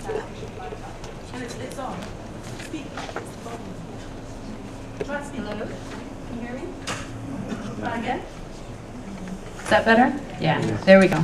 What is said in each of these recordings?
It's on. Speak. Try to speak. Hello? Can you hear me? Try again. Is that better? Yeah, there we go.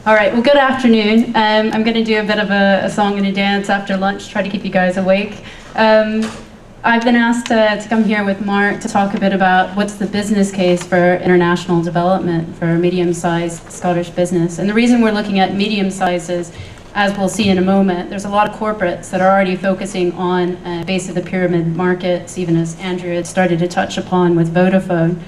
All right, well, good afternoon. I'm going to do a bit of a song and a dance after lunch, try to keep you guys awake. I've been asked to come here with Mark to talk a bit about what's the business case for international development for medium-sized Scottish business. And the reason we're looking at medium-sized is, as we'll see in a moment, there's a lot of corporates that are already focusing on base of the pyramid markets, even as Andrew had started to touch upon with Vodafone.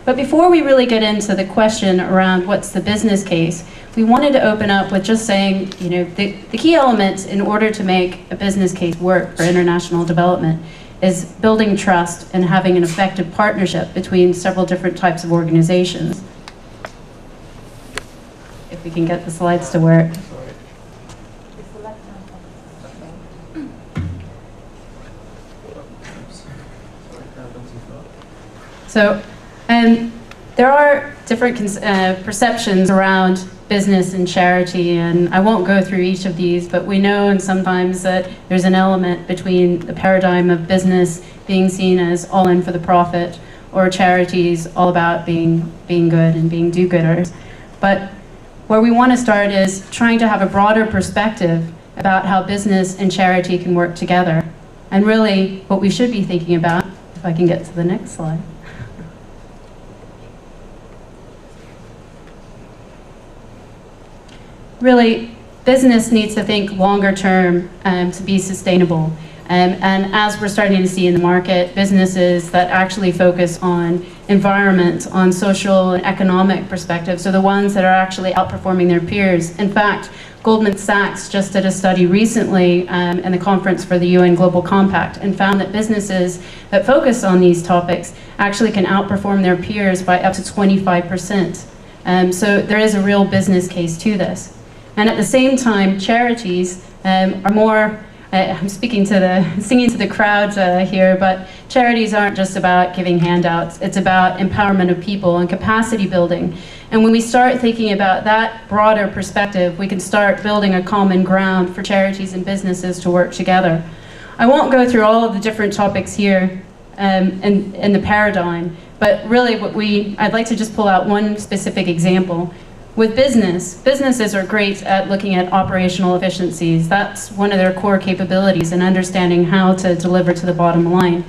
But before we really get into the question around what's the business case, we wanted to open up with just saying, you know, the key elements in order to make a business case work for international development is building trust and having an effective partnership between several different types of organizations. If we can get the slides to work. So there are different perceptions around business and charity, and I won't go through each of these, but we know and sometimes that there's an element between the paradigm of business being seen as all in for the profit, or charities all about being good and being do-gooders. But where we want to start is trying to have a broader perspective about how business and charity can work together. And really what we should be thinking about, if I can get to the next slide. Really, business needs to think longer term to be sustainable. And as we're starting to see in the market, businesses that actually focus on environment, on social and economic perspectives are the ones that are actually outperforming their peers. In fact, Goldman Sachs just did a study recently in the conference for the UN Global Compact and found that businesses that focus on these topics actually can outperform their peers by up to 25%. So there is a real business case to this. And at the same time, charities are more, I'm singing to the crowd here, but charities aren't just about giving handouts. It's about empowerment of people and capacity building. And when we start thinking about that broader perspective, we can start building a common ground for charities and businesses to work together. I won't go through all of the different topics here in the paradigm, but really I'd like to just pull out one specific example. With businesses are great at looking at operational efficiencies. That's one of their core capabilities in understanding how to deliver to the bottom line.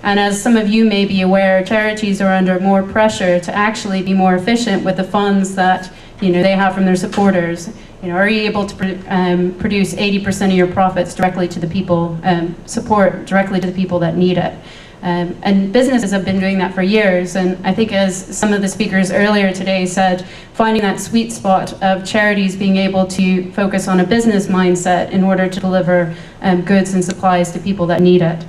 And as some of you may be aware, charities are under more pressure to actually be more efficient with the funds that they have from their supporters. Are you able to produce 80% of your profits directly to the people, support directly to the people that need it? And businesses have been doing that for years, and I think as some of the speakers earlier today said, finding that sweet spot of charities being able to focus on a business mindset in order to deliver goods and supplies to people that need it.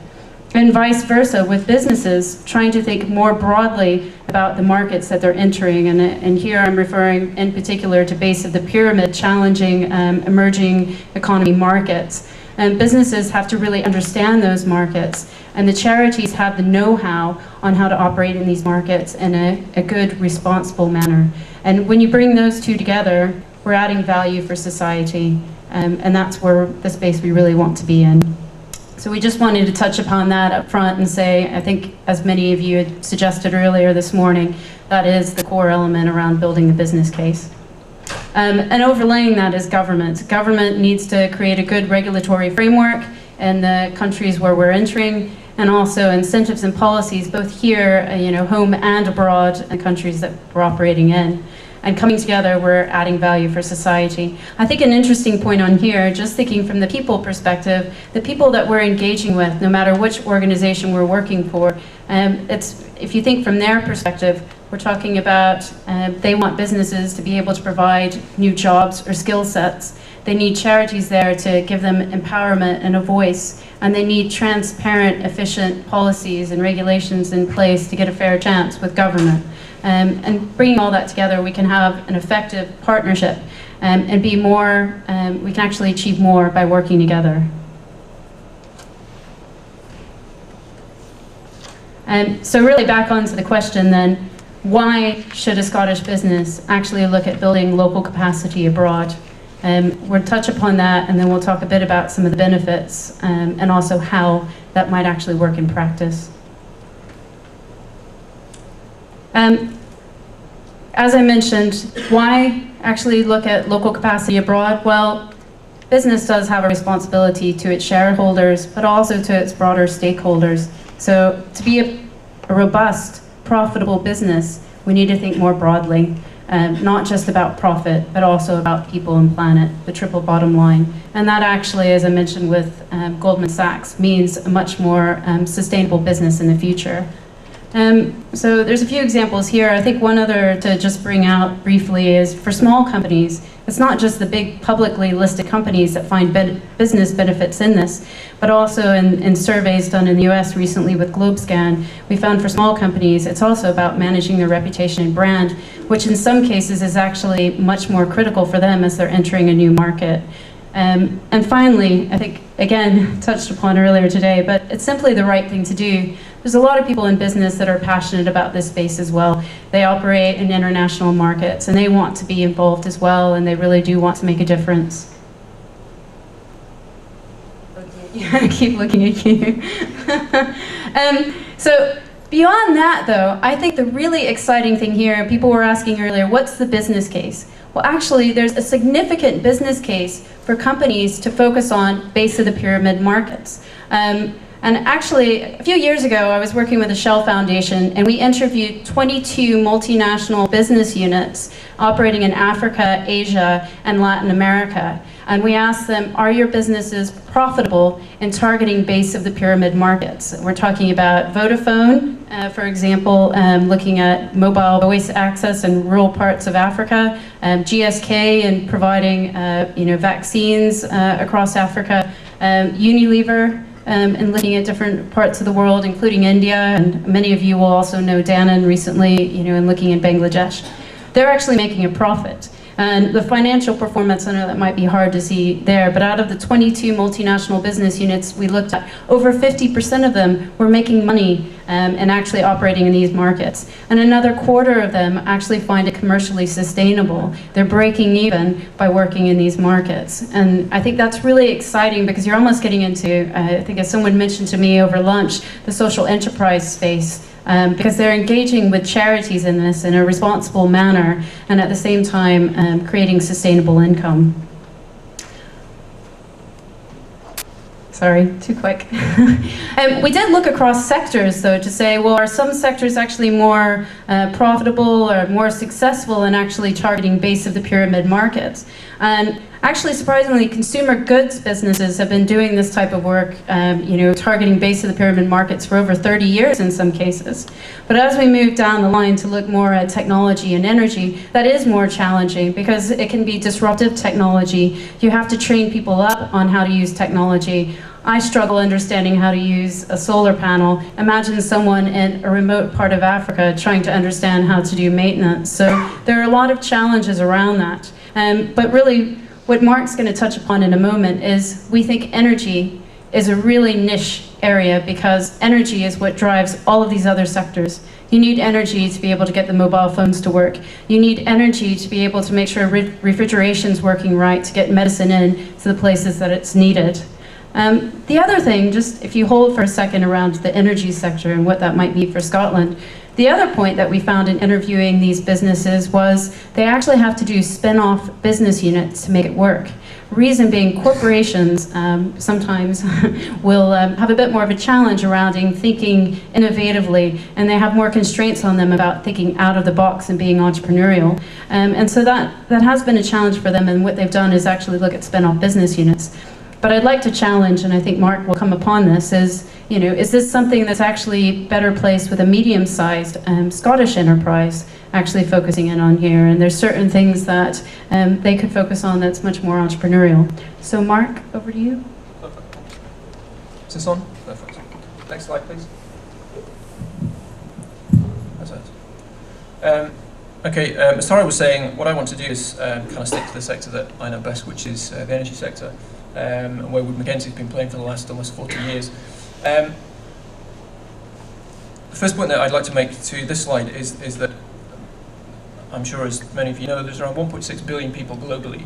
And vice versa with businesses, trying to think more broadly about the markets that they're entering, and here I'm referring in particular to base of the pyramid, challenging emerging economy markets. And businesses have to really understand those markets, and the charities have the know-how on how to operate in these markets in a good, responsible manner. And when you bring those two together, we're adding value for society, and that's where the space we really want to be in. So we just wanted to touch upon that up front and say, I think as many of you had suggested earlier this morning, that is the core element around building the business case. And overlaying that is government. Government needs to create a good regulatory framework in the countries where we're entering, and also incentives and policies both here, home and abroad, in countries that we're operating in. And coming together, we're adding value for society. I think an interesting point on here, just thinking from the people perspective, the people that we're engaging with, no matter which organization we're working for, if you think from their perspective, we're talking about they want businesses to be able to provide new jobs or skill sets. They need charities there to give them empowerment and a voice, and they need transparent, efficient policies and regulations in place to get a fair chance with government. And bringing all that together, we can have an effective partnership and be more, we can actually achieve more by working together. So really back onto the question then, why should a Scottish business actually look at building local capacity abroad? We'll touch upon that, and then we'll talk a bit about some of the benefits and also how that might actually work in practice. As I mentioned, why actually look at local capacity abroad? Well, business does have a responsibility to its shareholders, but also to its broader stakeholders. So to be a robust, profitable business, we need to think more broadly, not just about profit, but also about people and planet, the triple bottom line. And that actually, as I mentioned with Goldman Sachs, means a much more sustainable business in the future. So there's a few examples here. I think one other to just bring out briefly is for small companies, it's not just the big publicly listed companies that find business benefits in this, but also in surveys done in the US recently with GlobeScan, we found for small companies, it's also about managing their reputation and brand, which in some cases is actually much more critical for them as they're entering a new market. And finally, I think, again, touched upon earlier today, but it's simply the right thing to do. There's a lot of people in business that are passionate about this space as well. They operate in international markets, and they want to be involved as well, and they really do want to make a difference. I keep looking at you. So beyond that, though, I think the really exciting thing here, people were asking earlier, what's the business case? Well, actually, there's a significant business case for companies to focus on base of the pyramid markets. And actually, a few years ago, I was working with the Shell Foundation, and we interviewed 22 multinational business units operating in Africa, Asia, and Latin America. And we asked them, are your businesses profitable in targeting base of the pyramid markets? We're talking about Vodafone, for example, looking at mobile voice access in rural parts of Africa, GSK in providing vaccines across Africa, Unilever, and looking at different parts of the world, including India, and many of you will also know Danone recently, in looking in Bangladesh. They're actually making a profit. And the financial performance, I know that might be hard to see there, but out of the 22 multinational business units we looked at, over 50% of them were making money and actually operating in these markets. And another quarter of them actually find it commercially sustainable. They're breaking even by working in these markets. And I think that's really exciting because you're almost getting into, I think as someone mentioned to me over lunch, the social enterprise space. Because they're engaging with charities in this in a responsible manner and at the same time creating sustainable income. Sorry, too quick. We did look across sectors though to say, well, are some sectors actually more profitable or more successful in actually targeting base of the pyramid markets? And actually, surprisingly, consumer goods businesses have been doing this type of work, targeting base of the pyramid markets for over 30 years in some cases. But as we move down the line to look more at technology and energy, that is more challenging because it can be disruptive technology. You have to train people up on how to use technology. I struggle understanding how to use a solar panel. Imagine someone in a remote part of Africa trying to understand how to do maintenance. So there are a lot of challenges around that. But really, what Mark's going to touch upon in a moment is we think energy is a really niche area because energy is what drives all of these other sectors. You need energy to be able to get the mobile phones to work. You need energy to be able to make sure refrigeration's working right to get medicine in to the places that it's needed. The other thing, just if you hold for a second around the energy sector and what that might be for Scotland, the other point that we found in interviewing these businesses was they actually have to do spin-off business units to make it work. Reason being, corporations sometimes will have a bit more of a challenge around thinking innovatively, and they have more constraints on them about thinking out of the box and being entrepreneurial. And so that has been a challenge for them, and what they've done is actually look at spin-off business units. But I'd like to challenge, and I think Mark will come upon this, is this something that's actually better placed with a medium-sized Scottish enterprise actually focusing in on here? And there's certain things that they could focus on that's much more entrepreneurial. So Mark, over to you. Perfect. Is this on? Perfect. Next slide, please. That's it. Okay, as Tara was saying, what I want to do is kind of stick to the sector that I know best, which is the energy sector. Where Wood Mackenzie's been playing for the last almost 40 years. The first point that I'd like to make to this slide is that I'm sure, as many of you know, there's around 1.6 billion people globally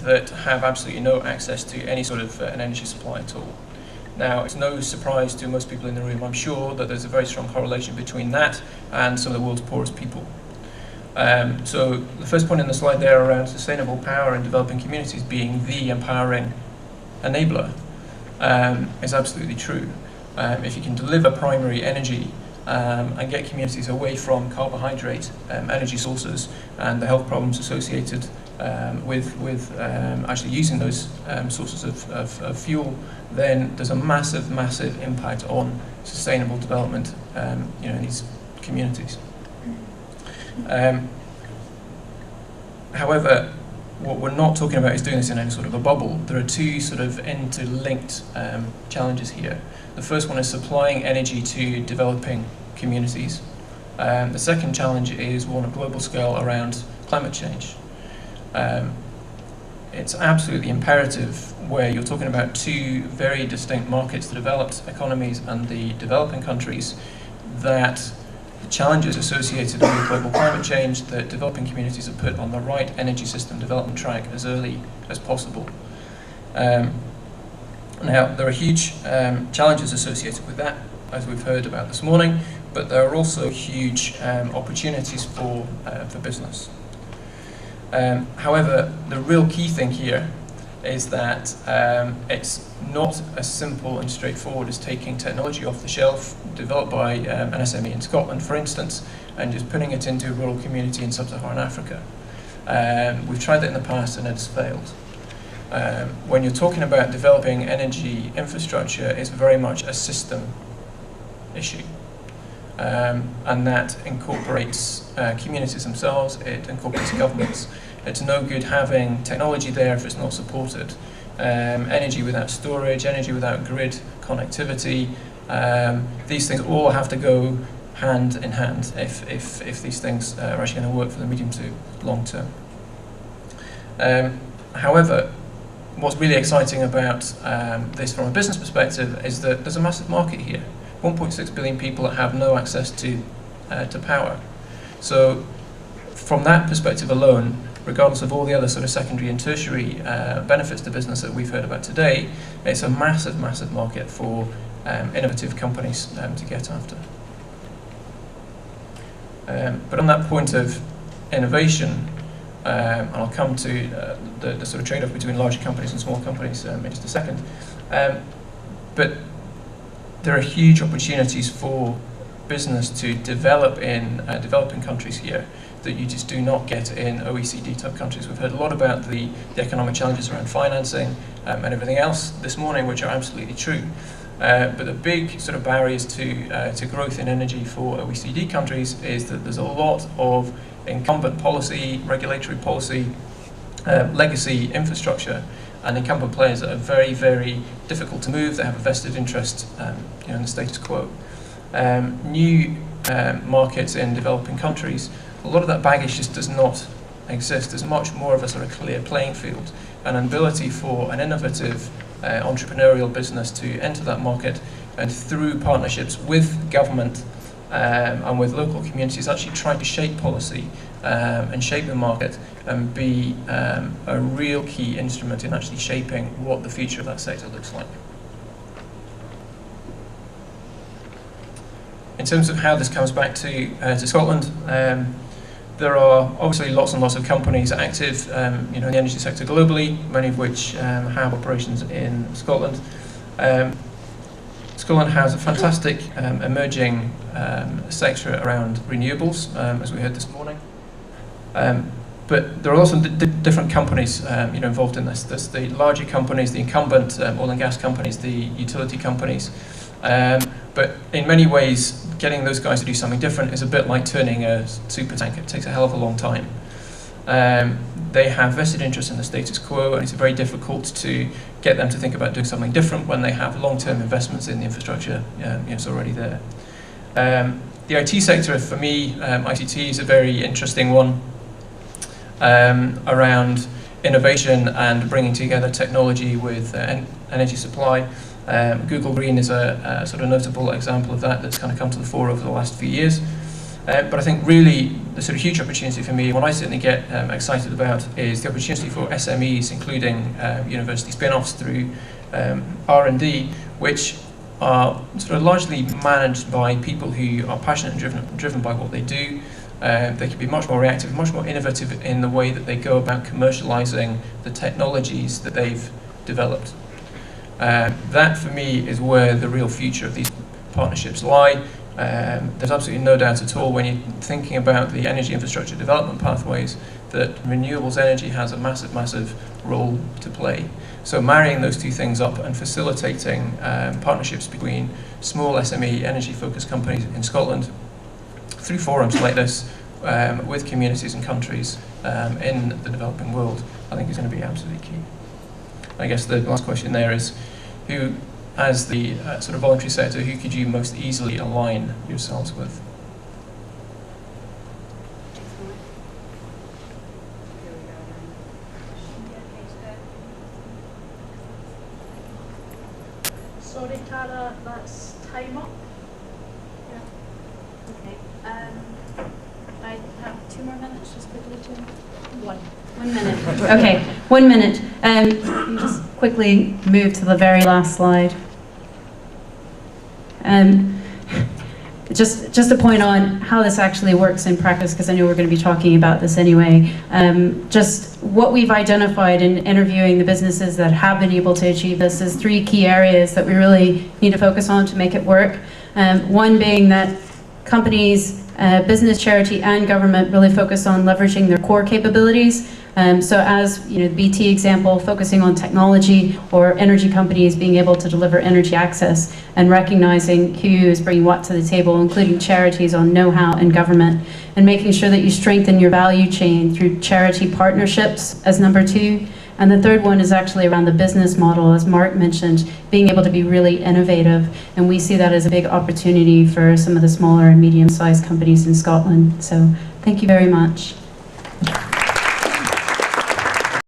that have absolutely no access to any sort of an energy supply at all. Now, it's no surprise to most people in the room, I'm sure, that there's a very strong correlation between that and some of the world's poorest people. So the first point in the slide there around sustainable power in developing communities being the empowering enabler is absolutely true. If you can deliver primary energy and get communities away from carbohydrate energy sources and the health problems associated with actually using those sources of fuel, then there's a massive, massive impact on sustainable development in these communities. However, what we're not talking about is doing this in any sort of a bubble. There are two sort of interlinked challenges here. The first one is supplying energy to developing communities. The second challenge is one on a global scale around climate change. It's absolutely imperative where you're talking about two very distinct markets, the developed economies and the developing countries, that the challenges associated with global climate change, that developing communities are put on the right energy system development track as early as possible. Now, there are huge challenges associated with that, as we've heard about this morning, but there are also huge opportunities for business. However, the real key thing here is that it's not as simple and straightforward as taking technology off the shelf developed by an SME in Scotland, for instance, and just putting it into a rural community in sub-Saharan Africa. We've tried that in the past and it's failed. When you're talking about developing energy infrastructure, it's very much a system issue. And that incorporates communities themselves, it incorporates governments. It's no good having technology there if it's not supported. Energy without storage, energy without grid connectivity, these things all have to go hand in hand if these things are actually going to work for the medium to long term. However, what's really exciting about this from a business perspective is that there's a massive market here. 1.6 billion people that have no access to power. So from that perspective alone, regardless of all the other sort of secondary and tertiary benefits to business that we've heard about today, it's a massive, massive market for innovative companies to get after. But on that point of innovation, and I'll come to the sort of trade-off between larger companies and small companies in just a second, but there are huge opportunities for business to develop in developing countries here that you just do not get in OECD type countries. We've heard a lot about the economic challenges around financing and everything else this morning, which are absolutely true. But the big sort of barriers to growth in energy for OECD countries is that there's a lot of incumbent policy, regulatory policy, legacy infrastructure, and incumbent players that are very, very difficult to move. They have a vested interest in the status quo. New markets in developing countries, a lot of that baggage just does not exist. There's much more of a sort of clear playing field, and an ability for an innovative entrepreneurial business to enter that market and through partnerships with government and with local communities actually try to shape policy and shape the market and be a real key instrument in actually shaping what the future of that sector looks like. In terms of how this comes back to Scotland, there are obviously lots and lots of companies active in the energy sector globally, many of which have operations in Scotland. Scotland has a fantastic emerging sector around renewables, as we heard this morning. But there are also different companies involved in this. There's the larger companies, the incumbent oil and gas companies, the utility companies. But in many ways, getting those guys to do something different is a bit like turning a super tanker. It takes a hell of a long time. They have vested interest in the status quo, and it's very difficult to get them to think about doing something different when they have long-term investments in the infrastructure it's already there. The IT sector, for me, ICT is a very interesting one around innovation and bringing together technology with energy supply. Google Green is a sort of notable example of that that's kind of come to the fore over the last few years. But I think really the sort of huge opportunity for me, what I certainly get excited about, is the opportunity for SMEs, including university spin-offs through R&D, which are sort of largely managed by people who are passionate and driven by what they do. They can be much more reactive, much more innovative in the way that they go about commercializing the technologies that they've developed. That, for me, is where the real future of these partnerships lie. There's absolutely no doubt at all when you're thinking about the energy infrastructure development pathways that renewables energy has a massive, massive role to play. So marrying those two things up and facilitating partnerships between small SME energy-focused companies in Scotland through forums like this with communities and countries in the developing world, I think is going to be absolutely key. I guess the last question there is, who, as the sort of voluntary sector, who could you most easily align yourselves with? Sorry, Tara, that's time up. Yeah. Okay. I have 2 more minutes, just quickly. 1 minute. Okay, 1 minute. Just quickly move to the very last slide. Just a point on how this actually works in practice, because I know we're going to be talking about this anyway. Just what we've identified in interviewing the businesses that have been able to achieve this is 3 key areas that we really need to focus on to make it work. One being that companies, business, charity, and government really focus on leveraging their core capabilities. So as the BT example, focusing on technology, or energy companies being able to deliver energy access and recognizing who is bringing what to the table, including charities on know-how and government, and making sure that you strengthen your value chain through charity partnerships as number 2. And the third one is actually around the business model, as Mark mentioned, being able to be really innovative. And we see that as a big opportunity for some of the smaller and medium-sized companies in Scotland. So thank you very much.